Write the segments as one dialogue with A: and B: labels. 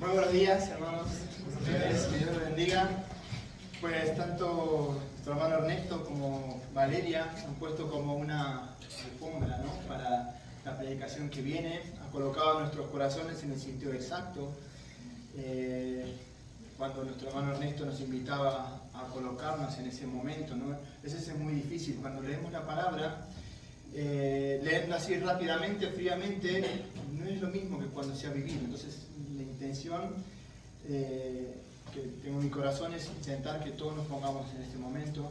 A: Muy buenos días, hermanos. Que Dios los bendiga. Pues tanto nuestro hermano Ernesto como Valeria han puesto como una alfombra, ¿no?, para la predicación que viene. Han colocado nuestros corazones en el sitio exacto. Cuando nuestro hermano Ernesto nos invitaba a colocarnos en ese momento, ¿no? Es muy difícil. Cuando leemos la palabra, leerla así rápidamente, fríamente, no es lo mismo que cuando se ha vivido. Entonces, la intención que tengo en mi corazón es intentar que todos nos pongamos en este momento.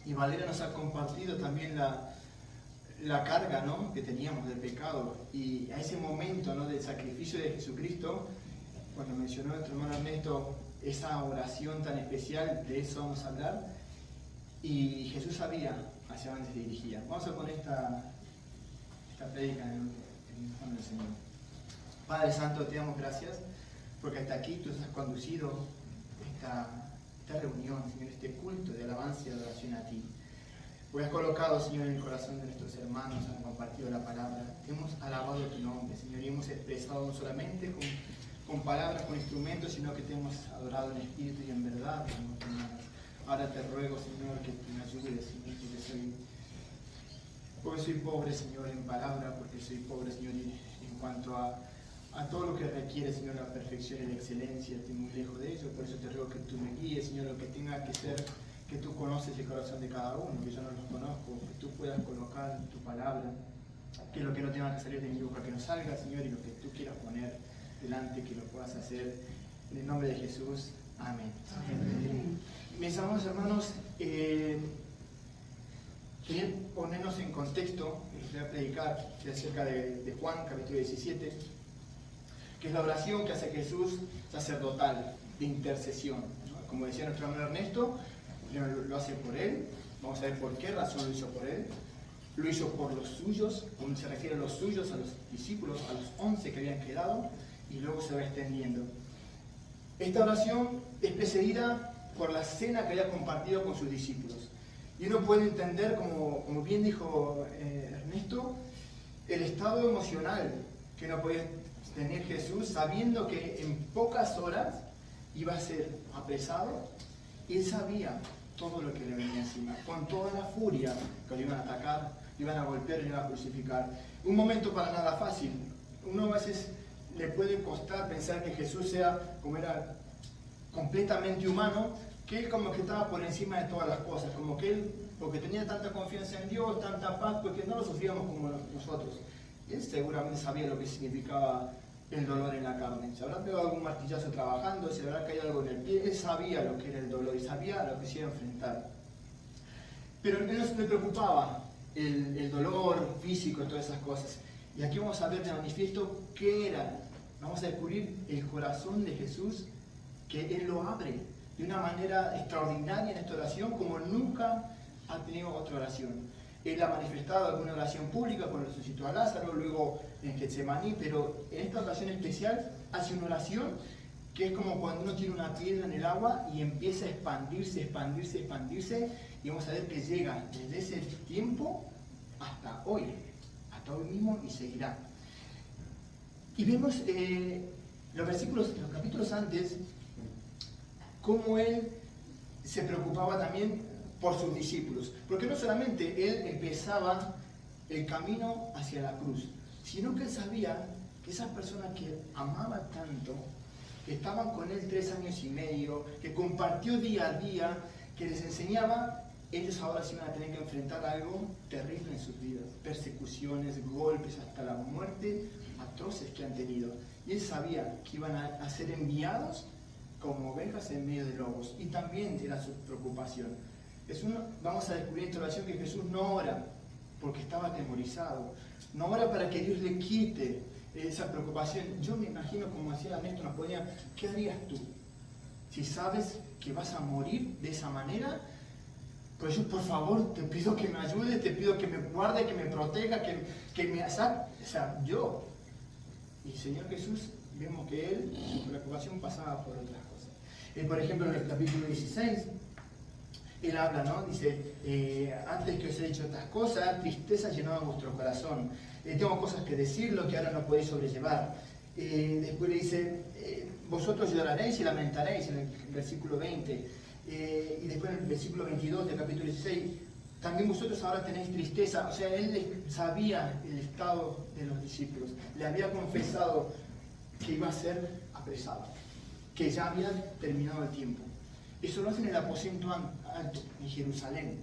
A: Y Valeria nos ha compartido también la carga, ¿no?, que teníamos del pecado, y a ese momento, ¿no?, del sacrificio de Jesucristo. Cuando mencionó nuestro hermano Ernesto esa oración tan especial, de eso vamos a hablar. Y Jesús sabía hacia dónde se dirigía. Vamos a poner esta prédica en el nombre del Señor. Padre Santo, te damos gracias porque hasta aquí tú has conducido esta reunión, Señor, este culto de alabanza y adoración a ti. Pues has colocado, Señor, en el corazón de nuestros hermanos, han compartido la palabra. Hemos alabado tu nombre, Señor, y hemos expresado no solamente con palabras, con instrumentos, sino que te hemos adorado en espíritu y en verdad, Señor. Ahora te ruego, Señor, que tú me ayudes, Señor, porque soy pobre, Señor, en palabra, porque soy pobre, Señor, en cuanto a todo lo que requiere, Señor, la perfección y la excelencia. Estoy muy lejos de ello, por eso te ruego que tú me guíes, Señor, lo que tenga que ser, que tú conoces el corazón de cada uno, que yo no los conozco, que tú puedas colocar tu palabra, que lo que no tenga que salir de mi boca, que no salga, Señor, y lo que tú quieras poner delante, que lo puedas hacer. En el nombre de Jesús, amén. Amén. Mis amados hermanos, quería ponernos en contexto, les voy a predicar acerca de Juan, capítulo 17, que es la oración que hace Jesús sacerdotal, de intercesión, ¿no? Como decía nuestro hermano Ernesto, lo hace por él. Vamos a ver por qué razón lo hizo por él. Lo hizo por los suyos, cuando se refiere a los suyos, a los discípulos, a los 11 que habían quedado, y luego se va extendiendo. Esta oración es precedida por la cena que había compartido con sus discípulos. Y uno puede entender, como bien dijo Ernesto, el estado emocional que no podía tener Jesús, sabiendo que en pocas horas iba a ser apresado, y él sabía todo lo que le venía encima, con toda la furia que lo iban a atacar, lo iban a golpear y lo iban a crucificar. Un momento para nada fácil. Uno a veces le puede costar pensar que Jesús sea, como era completamente humano, que él como que estaba por encima de todas las cosas, como que él, porque tenía tanta confianza en Dios, tanta paz, porque no lo sufríamos como nosotros. Él seguramente sabía lo que significaba el dolor en la carne. Se habrá pegado algún martillazo trabajando, se habrá caído algo en el pie. Él sabía lo que era el dolor y sabía lo que se iba a enfrentar. Pero él no se le preocupaba el dolor físico y todas esas cosas. Y aquí vamos a ver de manifiesto qué era. Vamos a descubrir el corazón de Jesús, que Él lo abre de una manera extraordinaria en esta oración, como nunca ha tenido otra oración. Él ha manifestado alguna oración pública cuando resucitó a Lázaro, luego en Getsemaní, pero en esta ocasión especial hace una oración que es como cuando uno tiene una piedra en el agua y empieza a expandirse, expandirse, expandirse, y vamos a ver que llega desde ese tiempo hasta hoy mismo, y seguirá. Y vemos los capítulos antes, cómo él se preocupaba también por sus discípulos, porque no solamente él empezaba el camino hacia la cruz, sino que él sabía que esas personas que amaba tanto, que estaban con él 3 años y medio, que compartió día a día, que les enseñaba, ellos ahora se iban a tener que enfrentar algo terrible en sus vidas, persecuciones, golpes, hasta la muerte atroces que han tenido. Y él sabía que iban a ser enviados como ovejas en medio de lobos, y también era su preocupación. Vamos a descubrir en esta oración que Jesús no ora porque estaba atemorizado, no ora para que Dios le quite esa preocupación. Yo me imagino, como decía Ernesto, nos ponía, ¿qué harías tú si sabes que vas a morir de esa manera? Pues yo, por favor, te pido que me ayudes, te pido que me guarde, que me proteja, que me saque. O sea, yo. Y el Señor Jesús, vemos que Él, su preocupación pasaba por otras cosas. Por ejemplo, en el capítulo 16, Él habla, ¿no? Dice, antes que os he dicho estas cosas, tristeza llenaba vuestro corazón. Tengo cosas que decirlo que ahora no podéis sobrellevar. Después le dice, vosotros lloraréis y lamentaréis en el versículo 20. Y después en el versículo 22 del capítulo 16, también vosotros ahora tenéis tristeza. O sea, él sabía el estado de los discípulos, le había confesado que iba a ser apresado, que ya había terminado el tiempo. Eso lo hace en el aposento alto, en Jerusalén.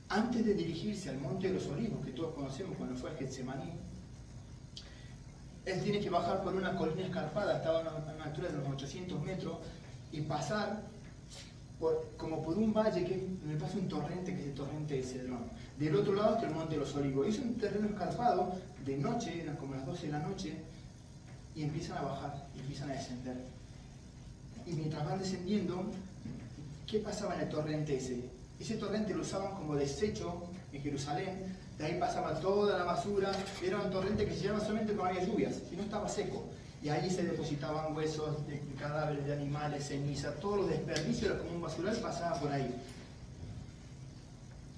A: Antes de dirigirse al Monte de los Olivos, que todos conocemos cuando fue a Getsemaní, él tiene que bajar por una colina escarpada, estaba a una altura de unos 800 metros, y pasar como por un valle donde pasa un torrente, que es el torrente de Cedrón. Del otro lado está el Monte de los Olivos. Es un terreno escarpado, de noche, como las 12 de la noche, y empiezan a bajar, y empiezan a descender. Y mientras van descendiendo, ¿qué pasaba en el torrente ese? Ese torrente lo usaban como desecho en Jerusalén, de ahí pasaba toda la basura, era un torrente que se llenaba solamente cuando había lluvias, si no estaba seco. Y ahí se depositaban huesos de cadáveres de animales, ceniza, todos los desperdicios de como un basural pasaba por ahí.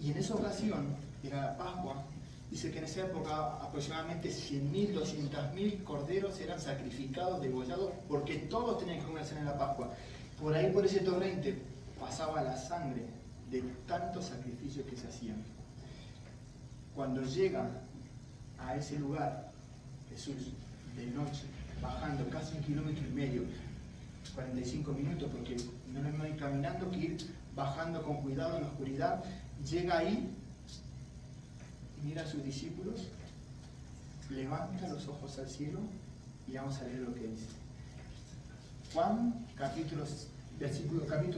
A: Y en esa ocasión, era la Pascua, dice que en esa época aproximadamente 100.000, 200.000 corderos eran sacrificados, degollados, porque todos tenían que comerse en la Pascua. Por ahí, por ese torrente, pasaba la sangre de tantos sacrificios que se hacían. Cuando llegan a ese lugar, Jesús, de noche, bajando casi 1,5 kilómetros, 45 minutos, porque no es lo mismo ir caminando que ir bajando con cuidado en la oscuridad, llega ahí y mira a sus discípulos, levanta los ojos al cielo y vamos a leer lo que dice. Juan, capítulo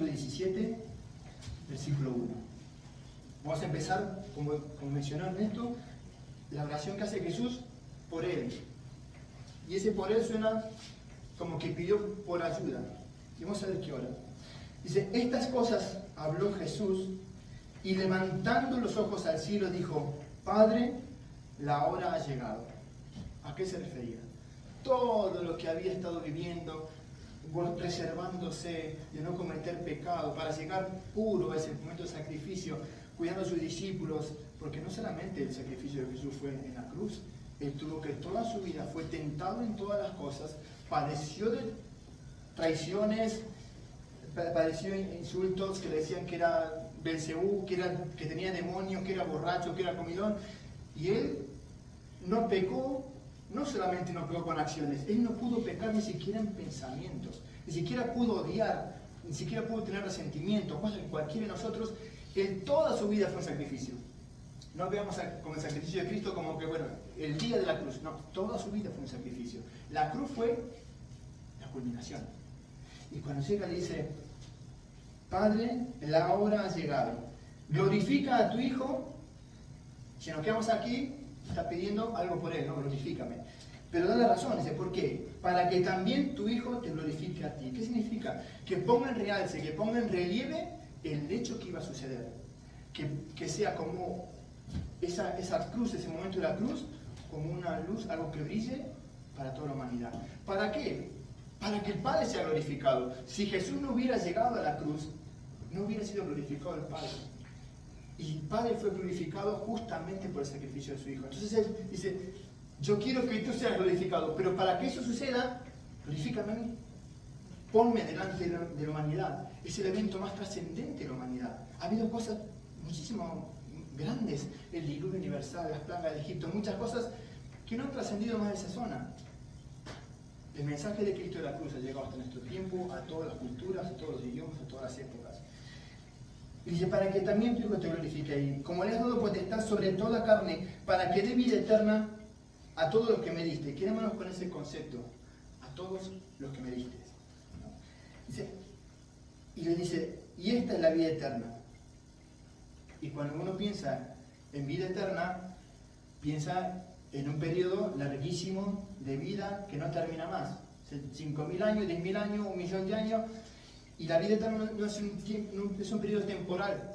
A: 17, versículo 1. Vamos a empezar, como mencionó Ernesto, la oración que hace Jesús por él. Y ese por él suena como que pidió por ayuda. Y vamos a ver qué ora. Dice, estas cosas habló Jesús y levantando los ojos al cielo dijo, Padre, la hora ha llegado. ¿A qué se refería? Todo lo que había estado viviendo, reservándose de no cometer pecado, para llegar puro a ese momento de sacrificio, cuidando a sus discípulos, porque no solamente el sacrificio de Jesús fue en la cruz, él tuvo que toda su vida fue tentado en todas las cosas, padeció de traiciones, padeció insultos que le decían que era Belcebú, que tenía demonios, que era borracho, que era comilón, y él no pecó, no solamente no pecó con acciones, él no pudo pecar ni siquiera en pensamientos, ni siquiera pudo odiar, ni siquiera pudo tener resentimiento, cosas que cualquiera de nosotros, él toda su vida fue un sacrificio. No veamos con el sacrificio de Cristo como que, bueno, el día de la cruz, no, toda su vida fue un sacrificio. La cruz fue la culminación. Y cuando llega le dice, Padre, la hora ha llegado, glorifica a tu Hijo. Si nos quedamos aquí, está pidiendo algo por él, ¿no? Glorifícame. Pero da la razón, dice, ¿por qué? Para que también tu Hijo te glorifique a ti. ¿Qué significa? Que ponga en realce, que ponga en relieve el hecho que iba a suceder. Que sea como esa cruz, ese momento de la cruz, como una luz, algo que brille para toda la humanidad. ¿Para qué? Para que el Padre sea glorificado. Si Jesús no hubiera llegado a la cruz, no hubiera sido glorificado el Padre. Y el Padre fue glorificado justamente por el sacrificio de su Hijo. Entonces Él dice, yo quiero que tú seas glorificado, pero para que eso suceda, glorifícame a mí. Ponme delante de la humanidad. Es el evento más trascendente de la humanidad. Ha habido cosas muchísimo grandes, el diluvio universal, las plagas de Egipto, muchas cosas que no han trascendido más de esa zona. El mensaje de Cristo de la cruz ha llegado hasta nuestro tiempo, a todas las culturas, a todos los idiomas, a todas las épocas. Y dice, para que también tu Hijo te glorifique. Y como le has dado potestad sobre toda carne, para que dé vida eterna a todos los que me diste. Quedémonos con ese concepto, a todos los que me diste. Dice, y le dice, y esta es la vida eterna. Y cuando uno piensa en vida eterna, piensa en un periodo larguísimo de vida que no termina más. 5.000 años, 10.000 años, 1.000.000 de años. Y la vida eterna no es un periodo temporal,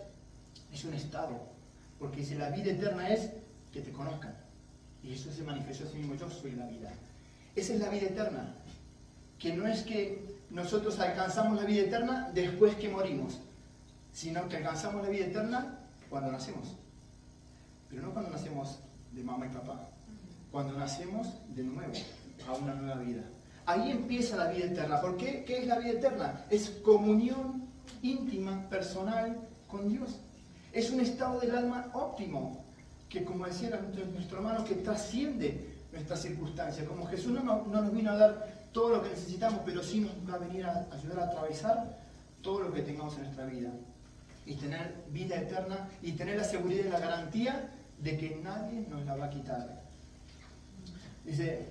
A: es un estado. Porque dice, la vida eterna es que te conozcan. Y eso se manifestó a sí mismo, yo soy la vida. Esa es la vida eterna. Que no es que nosotros alcanzamos la vida eterna después que morimos, sino que alcanzamos la vida eterna cuando nacemos. Pero no cuando nacemos de mamá y papá, cuando nacemos de nuevo. a una nueva vida. Ahí empieza la vida eterna. ¿Por qué? ¿Qué es la vida eterna? Es comunión íntima, personal con Dios. Es un estado del alma óptimo, que como decía nuestro hermano, que trasciende nuestras circunstancias. Como Jesús no nos vino a dar todo lo que necesitamos, pero sí nos va a venir a ayudar a atravesar todo lo que tengamos en nuestra vida. Y tener vida eterna y tener la seguridad y la garantía de que nadie nos la va a quitar. Dice,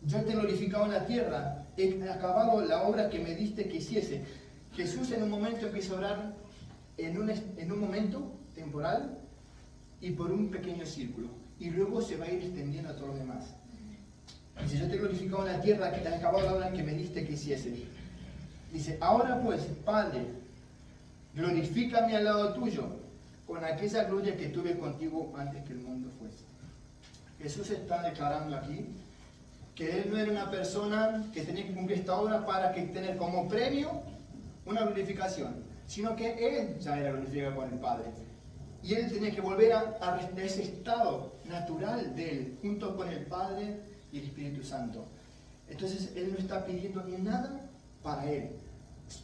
A: yo te he glorificado en la tierra, he acabado la obra que me diste que hiciese. Jesús en un momento empieza a orar en un momento temporal y por un pequeño círculo. Y luego se va a ir extendiendo a todos los demás. Dice, yo te he glorificado en la tierra, que te he acabado la obra que me diste que hiciese. Dice, ahora pues, Padre, glorifícame al lado tuyo, con aquella gloria que tuve contigo antes que el mundo fuese. Jesús está declarando aquí que Él no era una persona que tenía que cumplir esta obra para tener como premio una glorificación, sino que Él ya era glorificado con el Padre. Y Él tenía que volver a ese estado natural de Él, junto con el Padre y el Espíritu Santo. Entonces Él no está pidiendo ni nada para Él.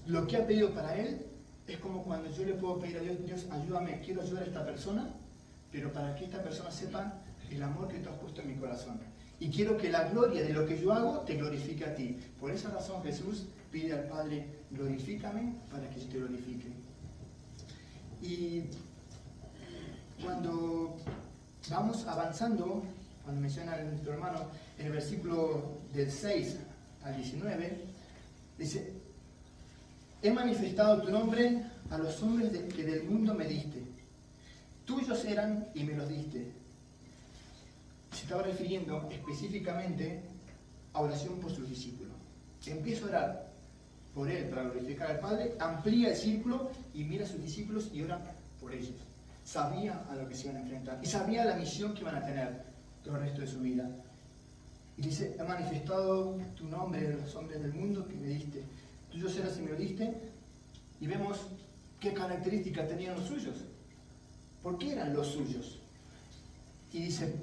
A: Lo que ha pedido para Él es como cuando yo le puedo pedir a Dios, Dios, ayúdame, quiero ayudar a esta persona, pero para que esta persona sepa el amor que tú has puesto en mi corazón. Y quiero que la gloria de lo que yo hago te glorifique a ti. Por esa razón Jesús pide al Padre, glorifícame para que yo te glorifique. Y cuando vamos avanzando, cuando menciona a nuestro hermano, en el versículo del 6 al 19, dice, he manifestado tu nombre a los hombres que del mundo me diste. Tuyos eran y me los diste. Se estaba refiriendo específicamente a oración por sus discípulos. Empieza a orar por él para glorificar al Padre, amplía el círculo y mira a sus discípulos y ora por ellos. Sabía a lo que se iban a enfrentar y sabía la misión que iban a tener todo el resto de su vida. Y dice, he manifestado tu nombre a los hombres del mundo que me diste. Tuyos eras y me lo diste. Y vemos qué características tenían los suyos. ¿Por qué eran los suyos? Y dice,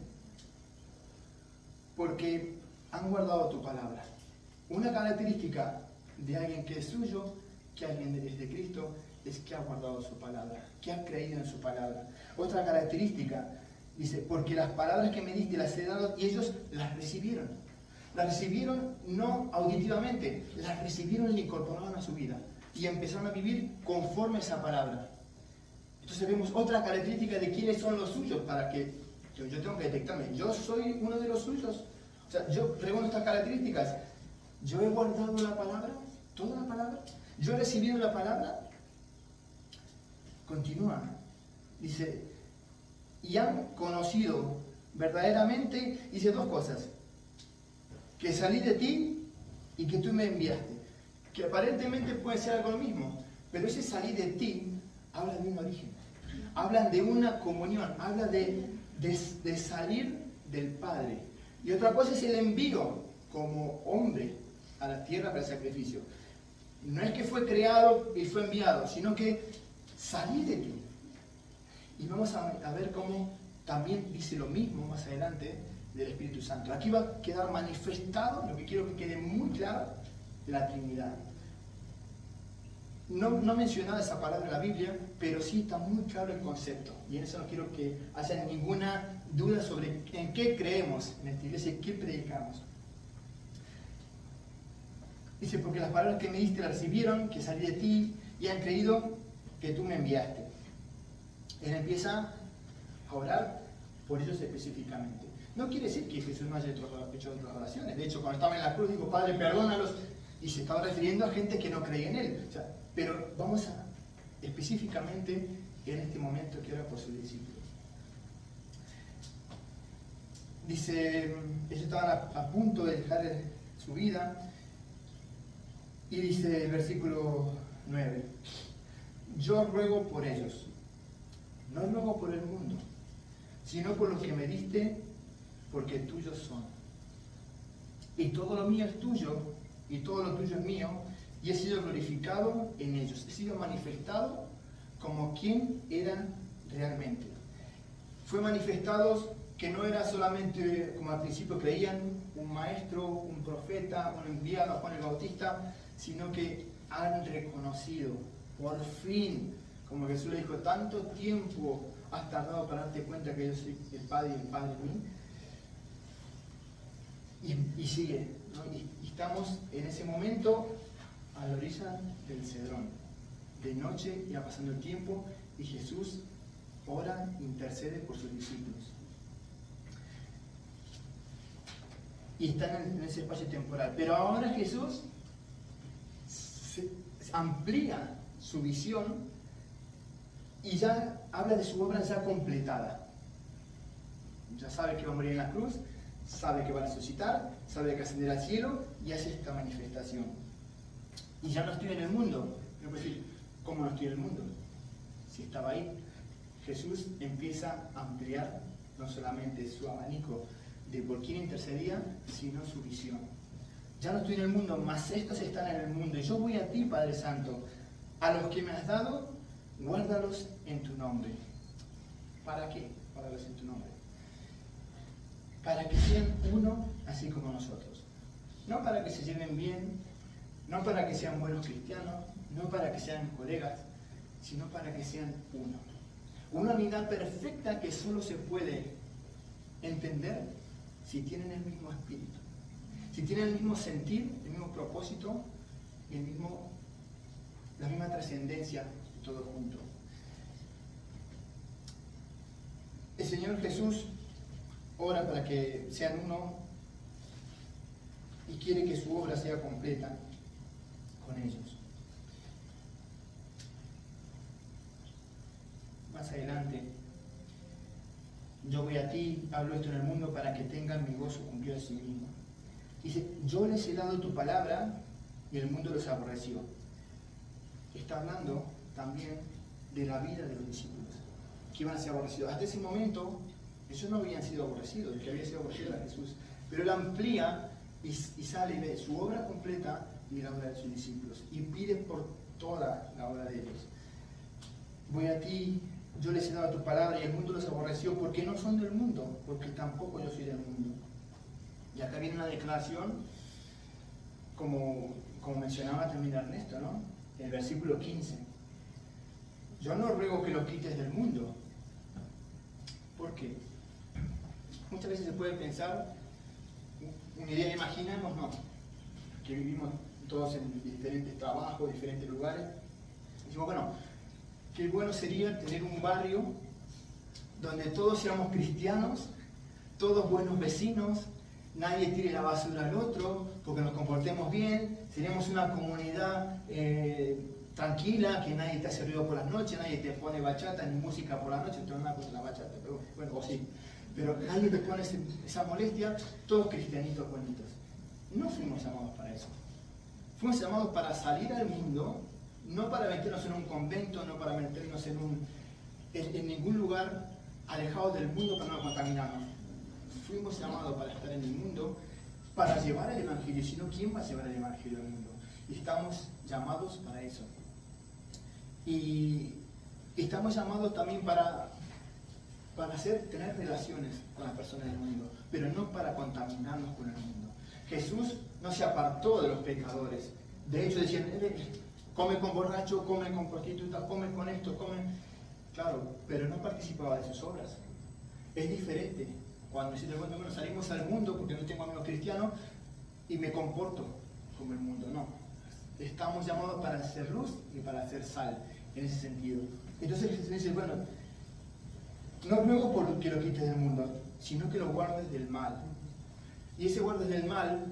A: porque han guardado tu palabra. Una característica de alguien que es suyo, que alguien es de Cristo, es que ha guardado su palabra, que ha creído en su palabra. Otra característica, dice, porque las palabras que me diste las he dado y ellos las recibieron. Las recibieron no auditivamente, las recibieron y la incorporaron a su vida. Y empezaron a vivir conforme a esa palabra. Entonces vemos otra característica de quiénes son los suyos, para que yo tengo que detectarme. Yo soy uno de los suyos. O sea, yo pregunto estas características. Yo he guardado la palabra, toda la palabra. Yo he recibido la palabra. Continúa. Dice, y han conocido verdaderamente, dice dos cosas. Que salí de ti y que tú me enviaste. Que aparentemente puede ser algo lo mismo, pero ese salir de ti habla de un origen, habla de una comunión, habla de salir del Padre. Y otra cosa es el envío como hombre a la tierra para el sacrificio. No es que fue creado y fue enviado, sino que salí de ti. Y vamos a ver cómo también dice lo mismo más adelante del Espíritu Santo. Aquí va a quedar manifestado, lo que quiero que quede muy claro, la Trinidad. No mencionada esa palabra en la Biblia, pero sí está muy claro el concepto. Y en eso no quiero que haya ninguna duda sobre en qué creemos en esta iglesia y qué predicamos. Dice, porque las palabras que me diste las recibieron, que salí de ti, y han creído que tú me enviaste. Él empieza a orar por ellos específicamente. No quiere decir que Jesús no haya hecho otras oraciones. De hecho, cuando estaba en la cruz, dijo, Padre, perdónalos. Y se estaba refiriendo a gente que no creía en Él. O sea, pero vamos a específicamente en este momento que ora por sus discípulos. Dice, ellos estaban a punto de dejar su vida. Y dice el versículo 9, yo ruego por ellos, no ruego por el mundo, sino por los que me diste, porque tuyos son. Y todo lo mío es tuyo, y todo lo tuyo es mío, y he sido glorificado en ellos, he sido manifestado como quien era realmente. Fue manifestado que no era solamente, como al principio creían, un maestro, un profeta, un enviado, Juan el Bautista, sino que han reconocido, por fin, como Jesús le dijo, tanto tiempo has tardado para darte cuenta que yo soy el Padre y el Padre en mí. Y sigue, ¿no? Y estamos en ese momento a la orilla del Cedrón. De noche ya pasando el tiempo y Jesús ora, intercede por sus discípulos. Y están en ese espacio temporal. Pero ahora Jesús amplía su visión y ya habla de su obra ya completada. Ya sabe que va a morir en la cruz, sabe que va a resucitar, sabe que ascenderá al cielo y hace esta manifestación. Y ya no estoy en el mundo. No puedo decir, ¿cómo no estoy en el mundo? Si estaba ahí. Jesús empieza a ampliar no solamente su abanico de por quién intercedía, sino su visión. Ya no estoy en el mundo, mas estos están en el mundo. Y yo voy a ti, Padre Santo. A los que me has dado, guárdalos en tu nombre. ¿Para qué? Guárdalos en tu nombre. Para que sean uno, así como nosotros. No para que se lleven bien, no para que sean buenos cristianos, no para que sean colegas, sino para que sean uno. Una unidad perfecta que solo se puede entender si tienen el mismo espíritu, si tienen el mismo sentir, el mismo propósito y la misma trascendencia, todo junto. El Señor Jesús ora para que sean uno y quiere que su obra sea completa con ellos. Más adelante, yo voy a ti, hablo esto en el mundo para que tengan mi gozo cumplido en sí mismo. Dice, yo les he dado tu palabra y el mundo los aborreció. Está hablando también de la vida de los discípulos, que iban a ser aborrecidos. Hasta ese momento, ellos no habían sido aborrecidos, el que había sido aborrecido era Jesús. Pero él amplía y sale y ve su obra completa y la obra de sus discípulos. Y pide por toda la obra de ellos. Voy a ti, yo les he dado tu palabra y el mundo los aborreció porque no son del mundo, porque tampoco yo soy del mundo. Y acá viene una declaración, como mencionaba también Ernesto, ¿no? En el versículo 15. Yo no ruego que los quites del mundo. ¿Por qué? Muchas veces se puede pensar, una idea, imaginemos, no, que vivimos todos en diferentes trabajos, diferentes lugares. Y decimos, bueno, qué bueno sería tener un barrio donde todos seamos cristianos, todos buenos vecinos, nadie tire la basura al otro, porque nos comportemos bien, tenemos una comunidad tranquila, que nadie te hace ruido por las noches, nadie te pone bachata ni música por la noche, no nada contra la bachata, pero bueno, o sí, pero nadie te pone esa molestia, todos cristianitos bonitos. No fuimos llamados para eso. Fuimos llamados para salir al mundo, no para meternos en un convento, no para meternos en ningún lugar alejado del mundo para no contaminarnos. Fuimos llamados para estar en el mundo, para llevar el Evangelio, si no, ¿quién va a llevar el Evangelio al mundo? Y estamos llamados para eso. Y estamos llamados también para tener relaciones con las personas del mundo, pero no para contaminarnos con el mundo. Jesús no se apartó de los pecadores. De hecho, decían, come con borrachos, come con prostitutas, come con esto, come... Claro, pero no participaba de sus obras. Es diferente cuando bueno, salimos al mundo porque no tengo amigos cristianos y me comporto como el mundo. No. Estamos llamados para hacer luz y para hacer sal, en ese sentido. Entonces Jesús dice, bueno, no ruego por que lo quites del mundo, sino que lo guardes del mal. Y ese guardes del mal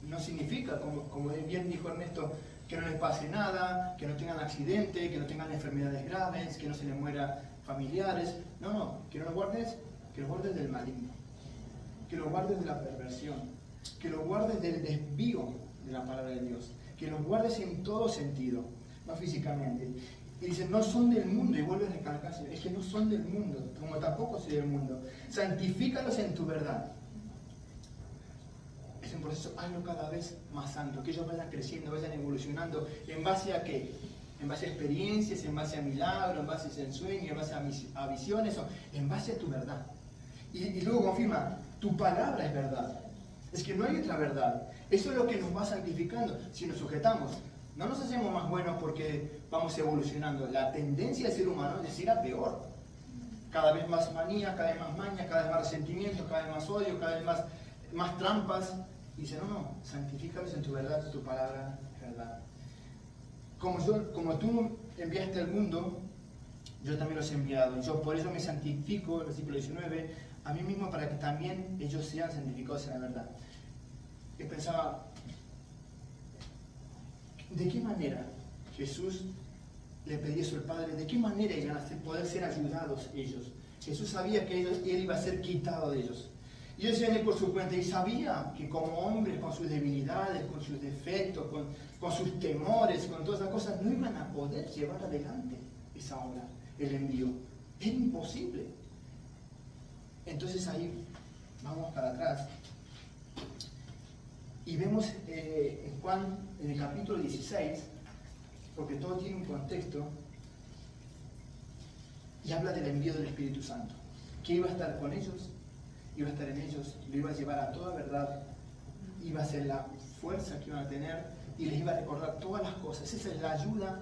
A: no significa, como bien dijo Ernesto, que no les pase nada, que no tengan accidente, que no tengan enfermedades graves, que no se les muera familiares. No, que no los guardes, que los guardes del maligno, que los guardes de la perversión, que los guardes del desvío de la palabra de Dios, que los guardes en todo sentido, no físicamente. Y dicen, no son del mundo, y vuelve a recalcarse, es que no son del mundo, como tampoco soy del mundo. Santifícalos en tu verdad. Es un proceso, hazlo cada vez más santo, que ellos vayan creciendo, vayan evolucionando. ¿En base a qué? En base a experiencias, en base a milagros, en base a ensueños, en base a visiones, o en base a tu verdad. Y luego confirma, tu palabra es verdad. Es que no hay otra verdad. Eso es lo que nos va santificando si nos sujetamos. No nos hacemos más buenos porque vamos evolucionando. La tendencia del ser humano es ir a peor. Cada vez más manía, cada vez más maña, cada vez más resentimiento, cada vez más odio, cada vez más trampas. Y dice, no, santifícalos en tu verdad, que tu palabra es verdad. Como tú enviaste al mundo, yo también los he enviado. Yo por eso me santifico, el versículo 19, a mí mismo para que también ellos sean santificados en la verdad. Yo pensaba, ¿de qué manera Jesús le pedía eso al Padre? ¿De qué manera iban a poder ser ayudados ellos? Jesús sabía que Él iba a ser quitado de ellos. Y ellos iban a ir por su cuenta y sabía que como hombres, con sus debilidades, con sus defectos, con sus temores, con todas esas cosas, no iban a poder llevar adelante esa obra, el envío. Era imposible. Entonces ahí vamos para atrás. Y vemos en Juan, en el capítulo 16, porque todo tiene un contexto, y habla del envío del Espíritu Santo, que iba a estar con ellos, iba a estar en ellos, lo iba a llevar a toda verdad, iba a ser la fuerza que iban a tener, y les iba a recordar todas las cosas. Esa es la ayuda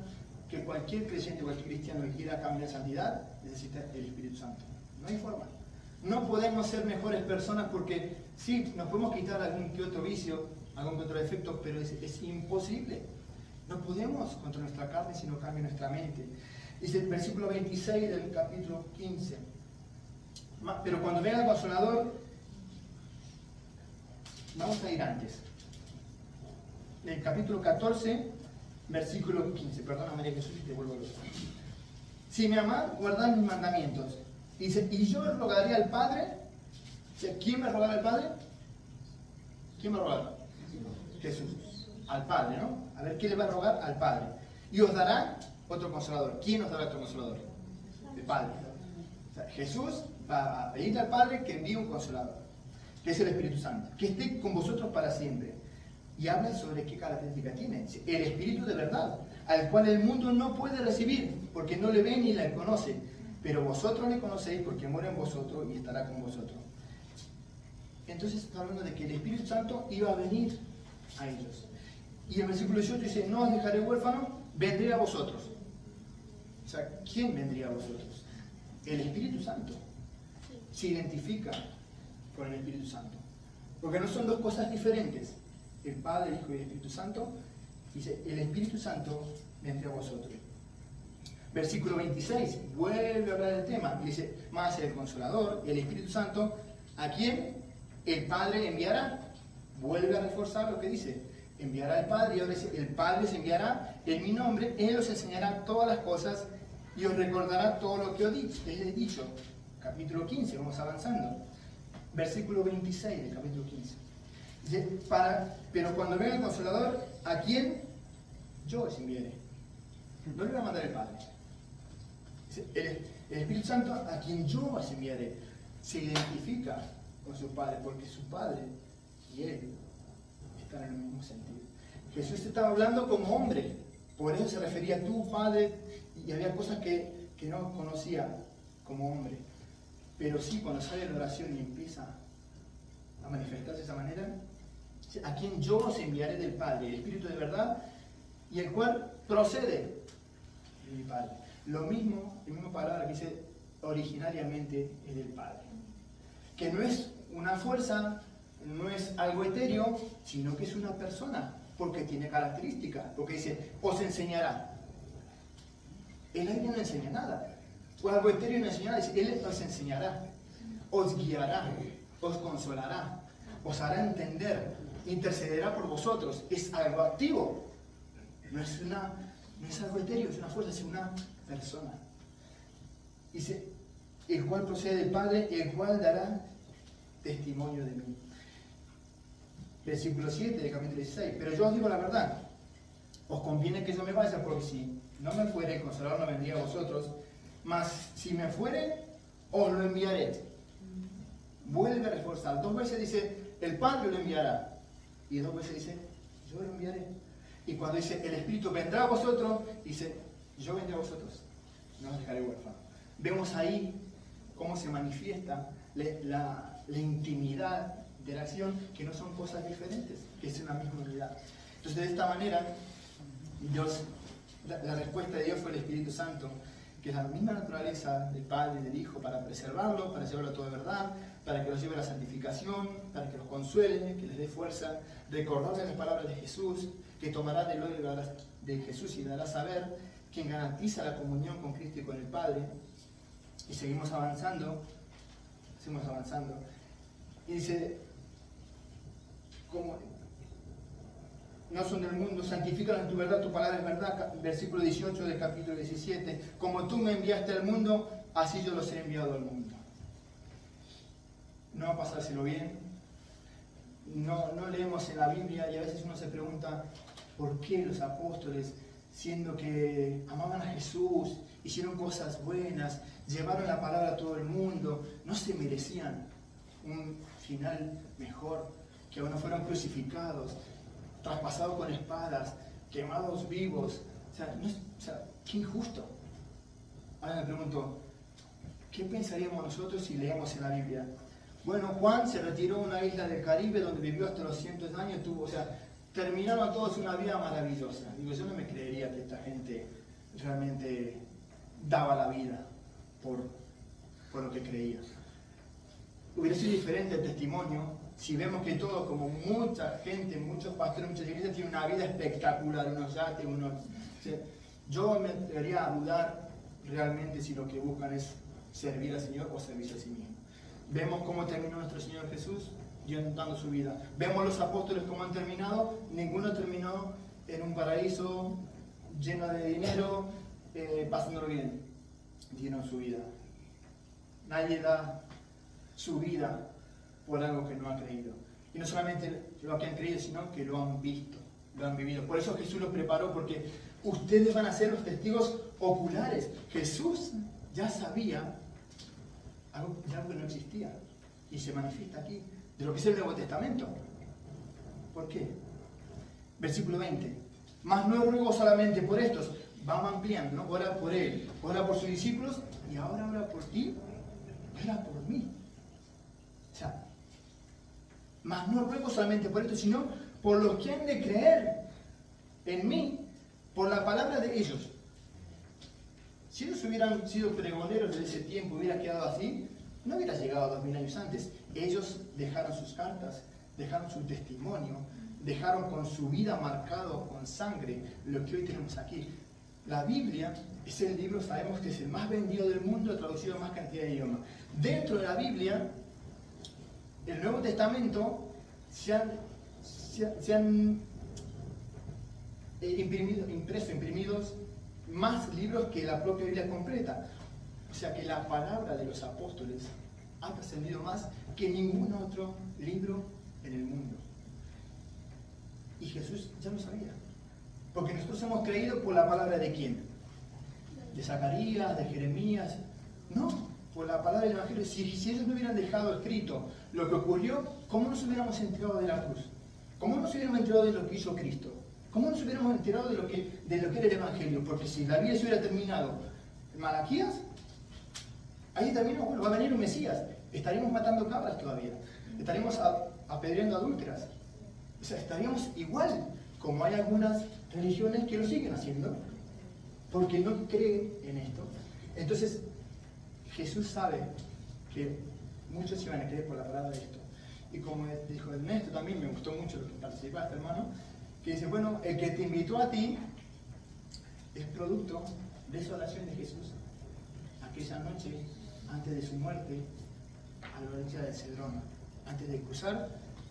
A: que cualquier creyente, cualquier cristiano que quiera caminar en santidad, necesita el Espíritu Santo. No hay forma. No podemos ser mejores personas porque sí, nos podemos quitar algún que otro vicio, algún que otro defecto, pero es imposible. No podemos contra nuestra carne si no cambia nuestra mente. Dice el versículo 26 del capítulo 15. Pero cuando venga el Consolador, vamos a ir antes. En el capítulo 14, versículo 15. Perdona, María Jesús, y te vuelvo a leer. Si me amad, guardad mis mandamientos. Dice, y yo rogaré al Padre. ¿Quién me rogará al Padre? ¿Quién me rogará? Jesús. Al Padre, ¿no? A ver, ¿qué le va a rogar? Al Padre. Y os dará otro Consolador. ¿Quién os dará otro Consolador? El Padre. O sea, Jesús va a pedirle al Padre que envíe un Consolador, que es el Espíritu Santo, que esté con vosotros para siempre. Y habla sobre qué característica tiene. El Espíritu de verdad, al cual el mundo no puede recibir, porque no le ve ni le conoce. Pero vosotros le conocéis porque muere en vosotros y estará con vosotros. Entonces está hablando de que el Espíritu Santo iba a venir a ellos. Y el versículo 18 dice, no os dejaré huérfano, vendré a vosotros. O sea, ¿quién vendría a vosotros? El Espíritu Santo. Se identifica con el Espíritu Santo. Porque no son dos cosas diferentes. El Padre, el Hijo y el Espíritu Santo. Dice, el Espíritu Santo vendrá a vosotros. Versículo 26, vuelve a hablar del tema. Y dice, más el Consolador, el Espíritu Santo, ¿a quién el Padre enviará? Vuelve a reforzar lo que dice. Enviará el Padre, y ahora dice, el Padre se enviará en mi nombre, Él os enseñará todas las cosas y os recordará todo lo que os he dicho. Capítulo 15, vamos avanzando. Versículo 26 del capítulo 15. Dice, pero cuando venga el Consolador, ¿a quién? Yo os enviaré. No le va a mandar el Padre. El Espíritu Santo, a quien yo os enviaré, se identifica con su Padre, porque su Padre y Él están en el mismo sentido. Jesús estaba hablando como hombre, por eso se refería a tu Padre, y había cosas que no conocía como hombre. Pero sí, cuando sale la oración y empieza a manifestarse de esa manera, a quien yo os enviaré del Padre, el Espíritu de verdad, y el cual procede de mi Padre. Lo mismo, la misma palabra que dice originariamente es del Padre. Que no es una fuerza, no es algo etéreo, sino que es una persona, porque tiene características. Porque dice, os enseñará. El aire no enseña nada. O algo etéreo no enseña nada. Dice, Él os enseñará, os guiará, os consolará, os hará entender, intercederá por vosotros. Es algo activo. No es algo etéreo, es una fuerza, es una persona. Dice, el cual procede del Padre, el cual dará testimonio de mí. Versículo 7 del capítulo 16. Pero yo os digo la verdad, os conviene que yo me vaya, porque si no me fuere, el Consolador no vendría a vosotros, mas si me fuere, os lo enviaré. Vuelve a reforzar. 2 veces dice, el Padre lo enviará. Y 2 veces dice, yo lo enviaré. Y cuando dice, el Espíritu vendrá a vosotros, dice, yo vendré a vosotros, no os dejaré huérfanos. Vemos ahí cómo se manifiesta la intimidad de la acción, que no son cosas diferentes, que es una misma unidad. Entonces, de esta manera, la respuesta de Dios fue el Espíritu Santo, que es la misma naturaleza del Padre y del Hijo, para preservarlo, para llevarlo a toda verdad, para que los lleve a la santificación, para que los consuele, que les dé fuerza, recordarles las palabras de Jesús, que tomará del oído de Jesús y dará a saber, quien garantiza la comunión con Cristo y con el Padre. Y seguimos avanzando. Y dice, como no son del mundo, santifícalos en tu verdad, tu palabra es verdad. Versículo 18 del capítulo 17. Como tú me enviaste al mundo, así yo los he enviado al mundo. No a pasárselo bien. No leemos en la Biblia y a veces uno se pregunta por qué los apóstoles, siendo que amaban a Jesús, hicieron cosas buenas, llevaron la palabra a todo el mundo, no se merecían un final mejor, que aún no fueron crucificados, traspasados con espadas, quemados vivos. O sea, qué injusto. Ahora me pregunto, ¿qué pensaríamos nosotros si leemos en la Biblia? Bueno, Juan se retiró a una isla del Caribe donde vivió hasta los 100 años, terminaron todos una vida maravillosa. Digo, yo no me creería que esta gente realmente daba la vida por lo que creía. Hubiera sido diferente el testimonio si vemos que todos, como mucha gente, muchos pastores, muchas iglesias, tienen una vida espectacular, unos yates, yo me atrevería a dudar realmente si lo que buscan es servir al Señor o servirse a sí mismo. Vemos cómo terminó nuestro Señor Jesús, dando su vida. Vemos los apóstoles cómo han terminado. Ninguno terminó en un paraíso lleno de dinero, pasándolo bien. Dieron su vida. Nadie da su vida por algo que no ha creído. Y no solamente lo que han creído, sino que lo han visto, lo han vivido. Por eso Jesús los preparó, porque ustedes van a ser los testigos oculares. Jesús ya sabía algo que no existía y se manifiesta aquí, de lo que es el Nuevo Testamento. ¿Por qué? Versículo 20. Mas no ruego solamente por estos. Vamos ampliando, ¿no? Ora por él, ora por sus discípulos y ahora ora por ti, ora por mí. O sea, mas no ruego solamente por estos, sino por los que han de creer en mí, por la palabra de ellos. Si ellos hubieran sido pregoneros de ese tiempo, hubiera quedado así, no hubiera llegado 2000 años antes. Ellos dejaron sus cartas, dejaron su testimonio, dejaron con su vida marcado con sangre lo que hoy tenemos aquí. La Biblia es el libro, sabemos que es el más vendido del mundo, traducido en más cantidad de idiomas. Dentro de la Biblia, el Nuevo Testamento, se han imprimidos más libros que la propia Biblia completa. O sea que la palabra de los apóstoles ha trascendido más que ningún otro libro en el mundo. Y Jesús ya lo sabía. Porque nosotros hemos creído por la palabra de quién? De Zacarías, de Jeremías. No, por la palabra del Evangelio. Si ellos no hubieran dejado escrito lo que ocurrió, ¿cómo nos hubiéramos enterado de la cruz? ¿Cómo nos hubiéramos enterado de lo que hizo Cristo? ¿Cómo nos hubiéramos enterado de lo que era el Evangelio? Porque si la vida se hubiera terminado en Malaquías, ahí terminó, bueno, va a venir un Mesías. Estaríamos matando cabras todavía. Estaríamos apedreando adúlteras. O sea, estaríamos igual, como hay algunas religiones que lo siguen haciendo, porque no creen en esto. Entonces, Jesús sabe que muchos iban a creer por la palabra de esto. Y como dijo Ernesto también, me gustó mucho lo que participaste, hermano, que dice, bueno, el que te invitó a ti es producto de esa oración de Jesús aquella noche antes de su muerte a la orilla del Cedrón, antes de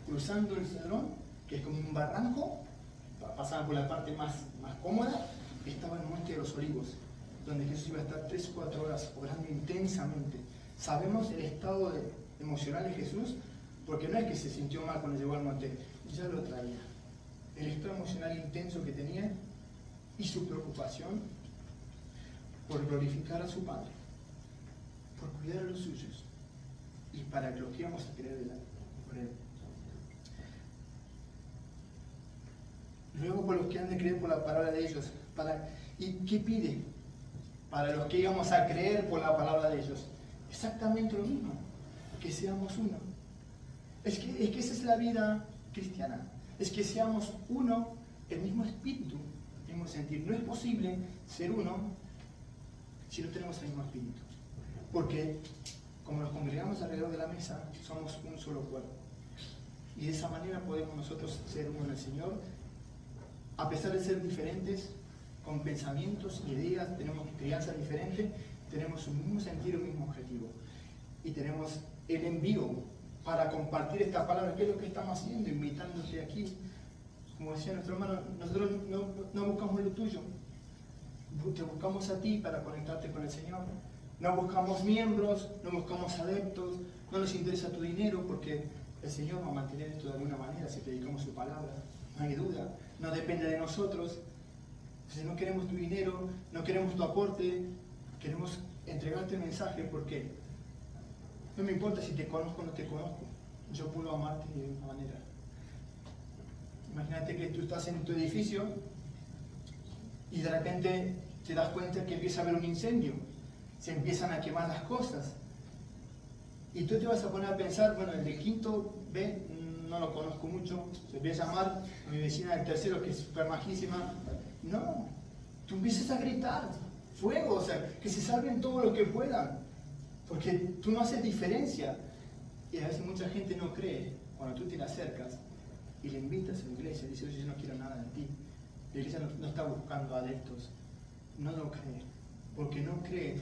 A: cruzando el Cedrón, que es como un barranco, pasaban por la parte más cómoda, estaba el Monte de los Olivos, donde Jesús iba a estar 3 o 4 horas orando intensamente. Sabemos el estado emocional de Jesús, porque no es que se sintió mal cuando llegó al monte, ya lo traía. El estado emocional intenso que tenía y su preocupación por glorificar a su Padre, por cuidar a los suyos y para que los que íbamos a creer por Él. Luego por los que han de creer por la palabra de ellos. ¿Y qué pide? Para los que íbamos a creer por la palabra de ellos. Exactamente lo mismo. que seamos uno. Es que esa es la vida cristiana. Es que seamos uno, el mismo espíritu, el mismo sentir. No es posible ser uno si no tenemos el mismo espíritu. Porque como nos congregamos alrededor de la mesa, somos un solo cuerpo. Y de esa manera podemos nosotros ser uno en el Señor, a pesar de ser diferentes, con pensamientos, ideas, tenemos crianzas diferentes, tenemos un mismo sentido, un mismo objetivo. Y tenemos el envío para compartir esta palabra, que es lo que estamos haciendo, invitándote aquí. Como decía nuestro hermano, nosotros no buscamos lo tuyo, te buscamos a ti para conectarte con el Señor. No buscamos miembros, no buscamos adeptos, no nos interesa tu dinero, porque el Señor va a mantener esto de alguna manera si predicamos su palabra, no hay duda, no depende de nosotros. Entonces no queremos tu dinero, no queremos tu aporte, queremos entregarte el mensaje, porque no me importa si te conozco o no te conozco, yo puedo amarte de una manera. Imagínate que tú estás en tu edificio y de repente te das cuenta que empieza a haber un incendio, se empiezan a quemar las cosas. Y tú te vas a poner a pensar, bueno, el de quinto B no lo conozco mucho, se voy a llamar a mi vecina del tercero, que es súper majísima. No, tú empiezas a gritar, fuego, o sea, que se salven todos los que puedan, porque tú no haces diferencia. Y a veces mucha gente no cree, cuando tú te le acercas y le invitas a la iglesia, dice, oye, yo no quiero nada de ti. La iglesia no está buscando adeptos, no lo cree, porque no cree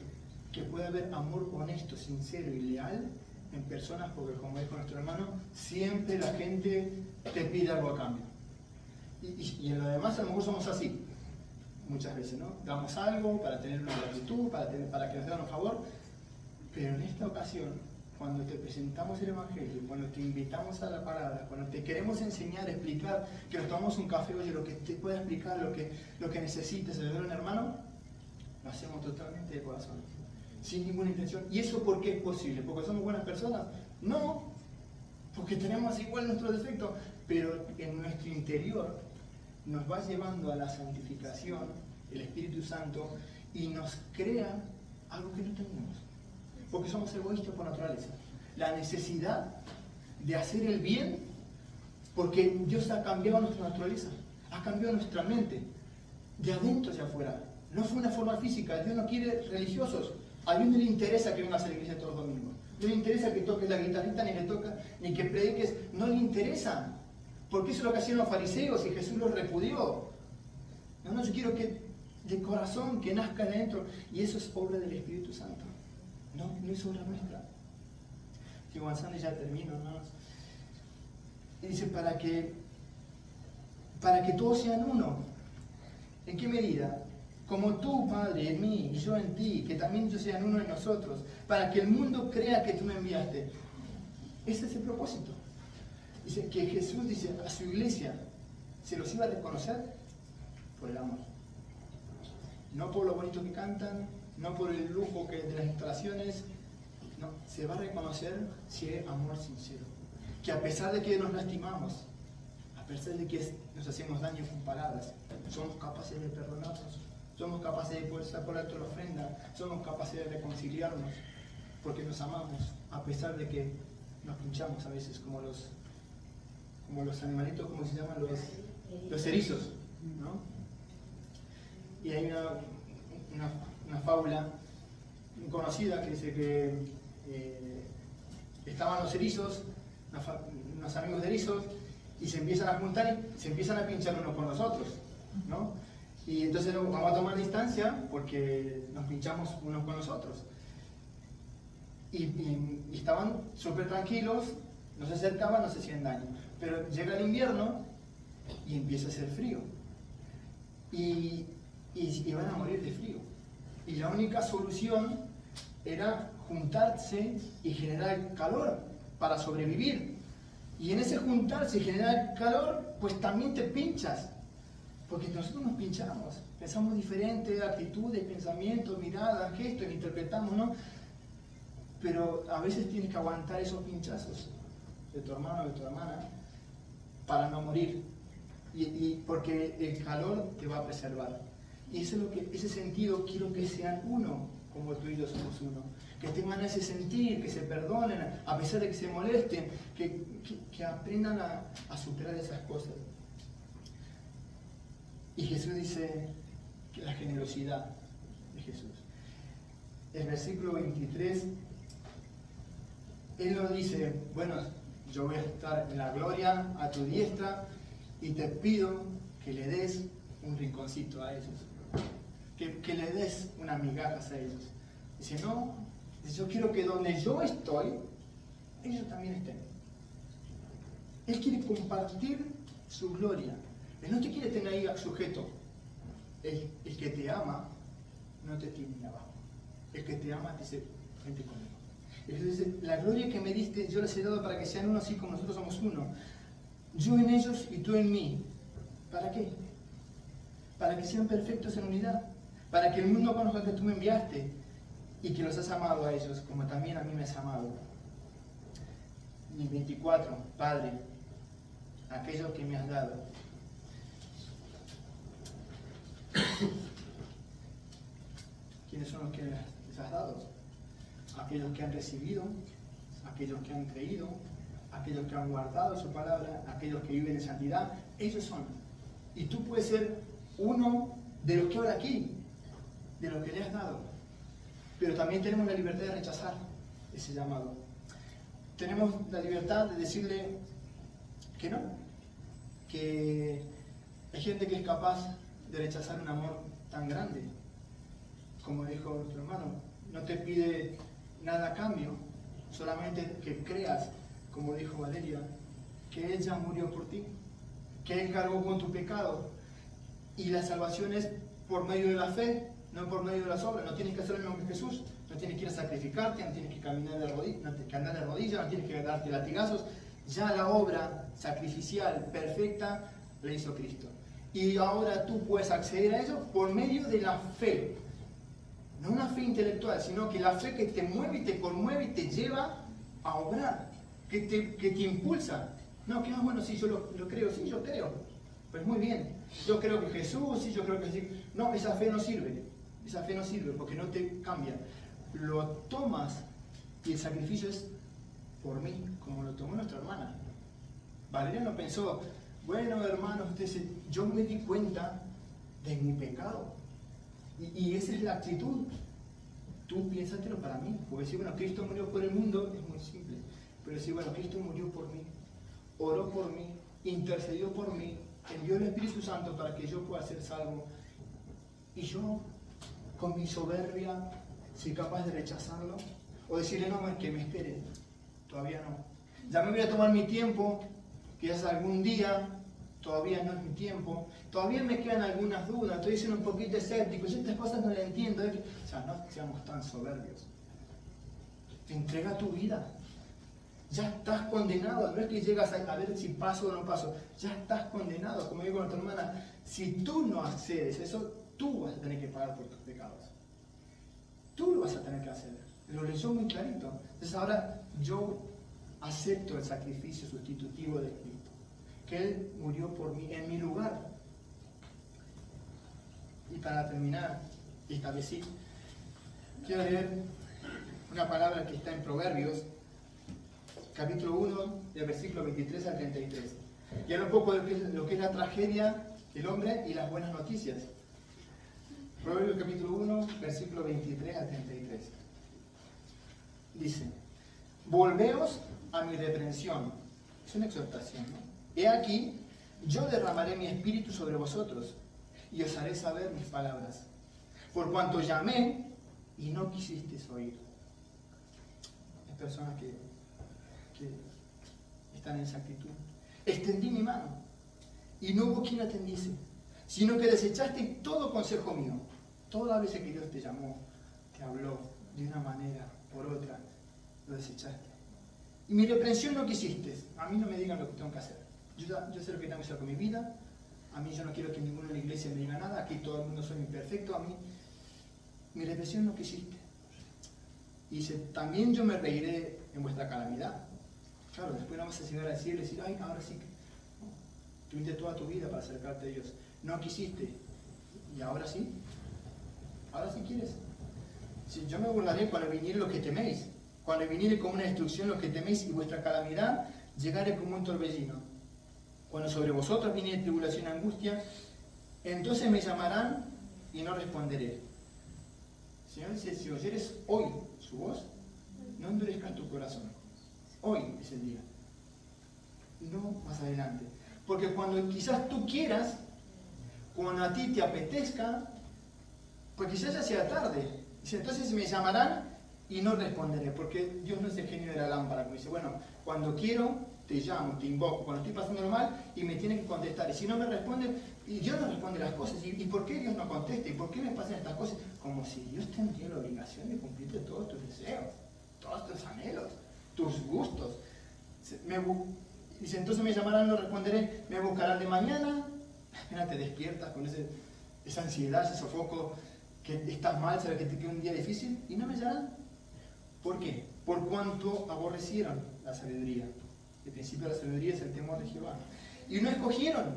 A: que puede haber amor honesto, sincero y leal en personas, porque como dijo nuestro hermano, siempre la gente te pide algo a cambio. Y en lo demás a lo mejor somos así, muchas veces, ¿no? Damos algo para tener una gratitud, para que nos den un favor, pero en esta ocasión, cuando te presentamos el Evangelio, cuando te invitamos a la palabra, cuando te queremos enseñar, explicar, que nos tomamos un café, oye, lo que te pueda explicar, lo que necesites, ayudar a un hermano, lo hacemos totalmente de corazón, sin ninguna intención. ¿Y eso por qué es posible? ¿Porque somos buenas personas? No, porque tenemos igual nuestros defectos, pero en nuestro interior nos va llevando a la santificación, el Espíritu Santo, y nos crea algo que no tenemos. Porque somos egoístas por naturaleza. La necesidad de hacer el bien, porque Dios ha cambiado nuestra naturaleza, ha cambiado nuestra mente, de adentro hacia afuera. No fue una forma física, Dios no quiere religiosos. A Dios no le interesa que vengas a la iglesia todos los domingos. No le interesa que toques la guitarrita, ni que prediques, no le interesa. Porque eso es lo que hacían los fariseos y Jesús los repudió. No, yo quiero que de corazón, que nazca de adentro. Y eso es obra del Espíritu Santo. No es obra nuestra. Sigo avanzando y ya termino, ¿no? Y dice, para que todos sean uno. ¿En qué medida? Como tú, Padre, en mí y yo en ti, que también ellos sean uno en nosotros, para que el mundo crea que tú me enviaste. Ese es el propósito. Dice que Jesús dice a su iglesia, se los iba a reconocer por el amor. No por lo bonito que cantan, no por el lujo de las instalaciones, no, se va a reconocer si hay amor sincero. Que a pesar de que nos lastimamos, a pesar de que nos hacemos daño con palabras, somos capaces de perdonarnos, somos capaces de poder sacar por alto la ofrenda, somos capaces de reconciliarnos, porque nos amamos, a pesar de que nos pinchamos a veces, como los animalitos, ¿cómo se llaman? Los erizos, ¿no? Y hay una fábula conocida que dice que estaban los erizos, unos amigos de erizos, y se empiezan a juntar y se empiezan a pinchar unos con los otros, ¿no? Y entonces vamos a tomar distancia porque nos pinchamos unos con los otros. Y estaban súper tranquilos, no se acercaban, no se hacían daño. Pero llega el invierno y empieza a hacer frío. Y van a morir de frío. Y la única solución era juntarse y generar calor para sobrevivir. Y en ese juntarse y generar calor, pues también te pinchas. Porque nosotros nos pinchamos, pensamos diferente, actitudes, pensamientos, miradas, gestos, interpretamos, ¿no? Pero a veces tienes que aguantar esos pinchazos de tu hermano o de tu hermana para no morir. Y porque el calor te va a preservar. Y eso es ese sentido quiero que sean uno, como tú y yo somos uno. Que tengan ese sentir, que se perdonen, a pesar de que se molesten, que aprendan a superar esas cosas. Y Jesús dice que la generosidad de Jesús. El versículo 23, Él nos dice, bueno, yo voy a estar en la gloria a tu diestra y te pido que le des un rinconcito a ellos, que le des unas migajas a ellos. Dice, no, yo quiero que donde yo estoy, ellos también estén. Él quiere compartir su gloria. Él no te quiere tener ahí sujeto. El que te ama no te tiene abajo. El que te ama te dice, vente conmigo. Entonces, la gloria que me diste, yo les he dado para que sean uno así como nosotros somos uno. Yo en ellos y tú en mí. ¿Para qué? Para que sean perfectos en unidad. Para que el mundo conozca que tú me enviaste y que los has amado a ellos como también a mí me has amado. Y 24, Padre, aquellos que me has dado. ¿Quiénes son los que les has dado? Aquellos que han recibido, aquellos que han creído, aquellos que han guardado su palabra, aquellos que viven en santidad, ellos son. Y tú puedes ser uno de los que habla aquí, de lo que le has dado. Pero también tenemos la libertad de rechazar ese llamado. Tenemos la libertad de decirle que no, que hay gente que es capaz de rechazar un amor tan grande. Como dijo tu hermano, no te pide nada a cambio, solamente que creas, como dijo Valeria, que Él ya murió por ti, que Él cargó con tu pecado. Y la salvación es por medio de la fe, no por medio de las obras. No tienes que hacer lo mismo que Jesús, no tienes que ir a sacrificarte, no tienes que caminar de rodillas, no tienes que andar de rodillas, no tienes que darte latigazos. Ya la obra sacrificial perfecta la hizo Cristo. Y ahora tú puedes acceder a eso por medio de la fe. No una fe intelectual, sino que la fe que te mueve y te conmueve y te lleva a obrar, que te impulsa. No, que bueno, sí, yo lo creo, sí, yo creo. Pues muy bien, yo creo que Jesús, sí, yo creo que sí. No, esa fe no sirve. Esa fe no sirve porque no te cambia. Lo tomas y el sacrificio es por mí, como lo tomó nuestra hermana. Valeria no pensó, bueno, hermanos, yo me di cuenta de mi pecado. Y esa es la actitud. Tú piénsatelo para mí. Porque si, bueno, Cristo murió por el mundo, es muy simple. Pero si, bueno, Cristo murió por mí, oró por mí, intercedió por mí, envió el Espíritu Santo para que yo pueda ser salvo. Y yo, con mi soberbia, soy capaz de rechazarlo. O decirle, no, que me espere. Todavía no. Ya me voy a tomar mi tiempo, quizás algún día. Todavía no es mi tiempo, todavía me quedan algunas dudas, estoy siendo un poquito escéptico, yo estas cosas no las entiendo. O sea, no seamos tan soberbios. Entrega tu vida. Ya estás condenado, no es que llegas a ver si paso o no paso, ya estás condenado. Como digo a nuestra hermana, si tú no accedes a eso, tú vas a tener que pagar por tus pecados. Tú lo vas a tener que hacer. Lo leyó muy clarito. Entonces ahora yo acepto el sacrificio sustitutivo de Cristo. Que Él murió por mí, en mi lugar. Y para terminar, esta vez sí, quiero leer una palabra que está en Proverbios, capítulo 1, del versículo 23 al 33. Y habla un poco de lo que es la tragedia del hombre y las buenas noticias. Proverbios capítulo 1, versículo 23 al 33. Dice, volveos a mi reprensión. Es una exhortación, ¿no? He aquí, yo derramaré mi espíritu sobre vosotros y os haré saber mis palabras. Por cuanto llamé y no quisisteis oír. Hay personas que están en esa actitud. Extendí mi mano y no hubo quien atendiese, sino que desechaste todo consejo mío. Todas las veces que Dios te llamó, te habló de una manera, por otra, lo desechaste. Y mi reprensión no quisiste. A mí no me digan lo que tengo que hacer. Yo sé lo que tengo que hacer con mi vida. A mí yo no quiero que ninguno en la iglesia me diga nada. Aquí todo el mundo soy imperfecto. A mí, mi reprensión no quisiste. Y dice, también yo me reiré en vuestra calamidad. Claro, después no vas a llegar a decir, ay, ahora sí que... No, tuviste toda tu vida para acercarte a Dios. No quisiste. ¿Y ahora sí? ¿Ahora sí quieres? Si yo me burlaré cuando viniere lo que teméis, cuando viniere como una destrucción lo que teméis y vuestra calamidad llegare como un torbellino. Cuando sobre vosotros viniere tribulación y angustia, entonces me llamarán y no responderé. El Señor dice, si oyeres hoy su voz, no endurezcas tu corazón. Hoy es el día. No más adelante. Porque cuando quizás tú quieras, cuando a ti te apetezca, pues quizás ya sea tarde. Dice, entonces me llamarán y no responderé. Porque Dios no es el genio de la lámpara. Como dice, bueno, cuando quiero, te llamo, te invoco. Cuando estoy pasando mal y me tienen que contestar. Y si no me responden, y Dios no responde las cosas. ¿Y por qué Dios no contesta? ¿Y por qué me pasan estas cosas? Como si Dios tendría la obligación de cumplirte todos tus deseos, todos tus anhelos, tus gustos. Dice, entonces me llamarán, no responderé, me buscarán de mañana. Apenas te despiertas con esa ansiedad, ese sofoco, que estás mal, sabes que te queda un día difícil, y no me llamarán. ¿Por qué? Por cuanto aborrecieron la sabiduría. El principio de la sabiduría es el temor de Jehová. Y no escogieron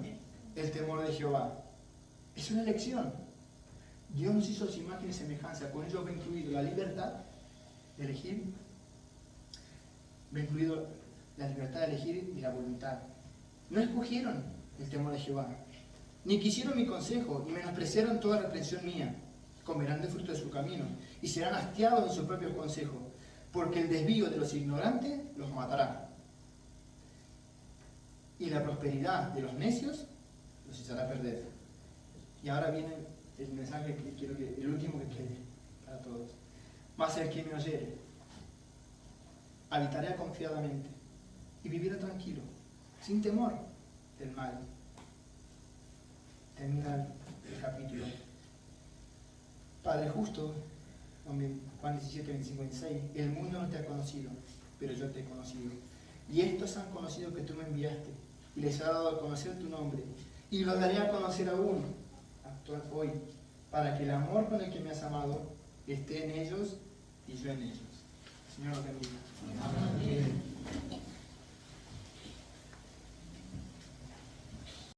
A: el temor de Jehová. Es una elección. Dios nos hizo su imagen y semejanza. Con ello va incluido la libertad de elegir, va incluido la libertad de elegir y la voluntad. No escogieron el temor de Jehová, ni quisieron mi consejo, y menospreciaron toda reprensión mía. Comerán del fruto de su camino, y serán hastiados en sus propios consejos, porque el desvío de los ignorantes los matará, y la prosperidad de los necios los echará a perder. Y ahora viene el mensaje que quiero que, el último que quede para todos. Mas el que me oyere, habitaré confiadamente, y vivirá tranquilo, sin temor del mal. Termina el capítulo. Padre justo, Juan 17, 25, 26, el mundo no te ha conocido, pero yo te he conocido. Y estos han conocido que tú me enviaste, y les ha dado a conocer tu nombre, y los daré a conocer aún, hoy, para que el amor con el que me has amado esté en ellos y yo en ellos. Señor, los bendiga. Amén.